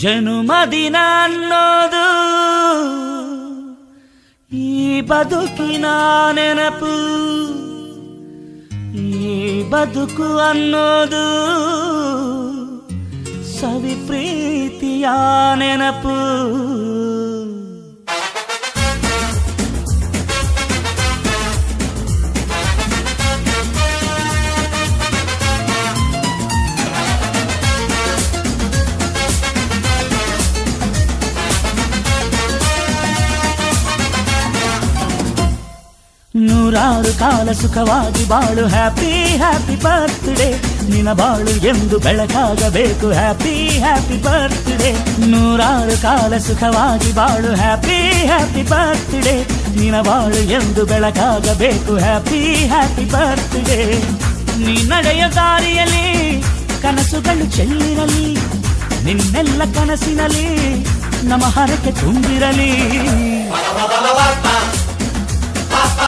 ಜನುಮದಿನ ಅನ್ನೋದು ಈ ಬದುಕಿನ ನೆನಪು, ಈ ಬದುಕು ಅನ್ನೋದು ಸವಿ ಪ್ರೀತಿಯ ನೆನಪು. ನೂರಾರು ಕಾಲ ಸುಖವಾಗಿ ಬಾಳು, ಹ್ಯಾಪಿ ಹ್ಯಾಪಿ ಬರ್ತ್ಡೇ. ನಿನ್ನ ಬಾಳು ಎಂದು ಬೆಳಕಾಗಬೇಕು, ಹ್ಯಾಪಿ ಹ್ಯಾಪಿ ಬರ್ತ್ಡೇ. ನೂರಾರು ಕಾಲ ಸುಖವಾಗಿ ಬಾಳು, ಹ್ಯಾಪಿ ಹ್ಯಾಪಿ ಬರ್ತ್ಡೇ. ನಿನ್ನ ಬಾಳು ಎಂದು ಬೆಳಕಾಗಬೇಕು, ಹ್ಯಾಪಿ ಹ್ಯಾಪಿ ಬರ್ತ್ಡೇ. ನೀ ನಡೆಯ ದಾರಿಯಲ್ಲಿ ಕನಸುಗಳು ಚೆಲ್ಲಿರಲಿ, ನಿನ್ನೆಲ್ಲ ಕನಸಿನಲ್ಲಿ ನಮ್ಮ ಹರಕೆ ತುಂಬಿರಲಿ.